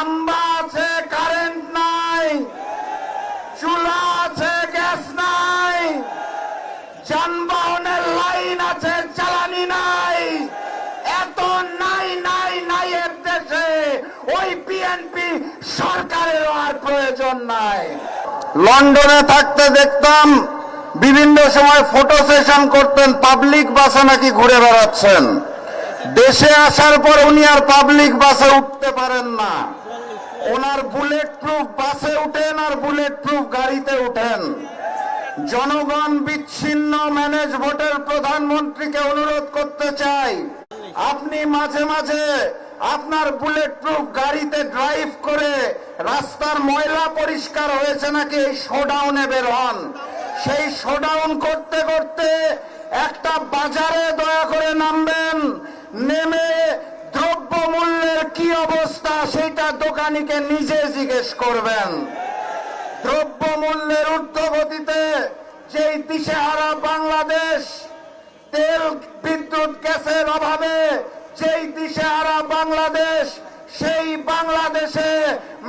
খাম্বা আছে, কারেন্ট নাই, চুলা আছে, গ্যাস নাই, যানবাহনের লাইন আছে, জ্বালানি নাই। এত নাই নাই নাই এর দেশে ওই বিএনপি সরকারের আর প্রয়োজন নাই। লন্ডনে থাকতে দেখতাম বিভিন্ন সময় ফটো সেশন করতেন, পাবলিক বাসে নাকি ঘুরে বেড়াচ্ছেন। দেশে আসার পর উনি আর পাবলিক বাসে উঠতে পারেন না। ওনার বুলেট প্রুফ বাসে উঠেন আর বুলেট প্রুফ গাড়িতে উঠেন। জনগণ বিচ্ছিন্ন ম্যানেজ ভোটের প্রধানমন্ত্রীকে অনুরোধ করতে চাই, আপনি মাঝে মাঝে আপনার বুলেট প্রুফ গাড়িতে ড্রাইভ করে রাস্তার ময়লা পরিষ্কার হয়েছে নাকি এই শোডাউনে বের হন। সেই শোডাউন করতে করতে একটা বাজারে দয়া করে নামবেন, নেমে দ্রব্য মূল্যের কি অবস্থা সেটা দোকানিকে নিজে জিজ্ঞেস করবেন। দ্রব্য মূল্যের ঊর্ধ্বগতিতে যেই দিশেহারা বাংলাদেশ, তেল বিদ্যুৎ গ্যাসের অভাবে যেই দিশেহারা বাংলাদেশ, সেই বাংলাদেশে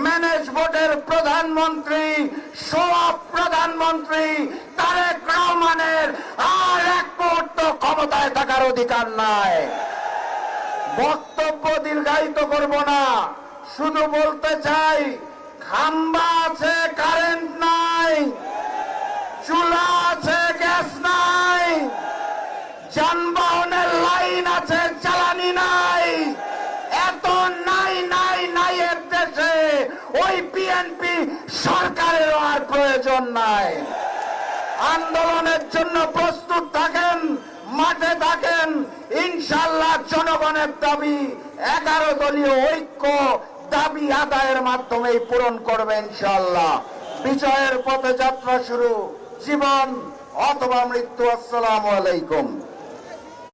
ম্যানেজ ভোটের প্রধানমন্ত্রী, সব প্রধানমন্ত্রী তারেক রহমানের আর এক মুহূর্ত ক্ষমতায় থাকার অধিকার নাই। বক্তব্য দীর্ঘায়িত করব না, শুধু বলতে চাই, খাম্বা আছে, কারেন্ট নাই, চুলা আছে, গ্যাস নাই, যানবাহনের লাইন আছে, জ্বালানি নাই। এত নাই নাই নাই এর দেশে ওই বিএনপি সরকারের আর প্রয়োজন নাই। আন্দোলনের জন্য প্রস্তুত থাকেন, মাঠে থাকেন। ইনশাআল্লাহ জনগণের দাবি 11 দলীয় ঐক্য দাবি আদায়ের মাধ্যমেই পূরণ করবে ইনশাআল্লাহ। বিজয়ের পথে যাত্রা শুরু, জীবন অথবা মৃত্যু। আসসালামু আলাইকুম।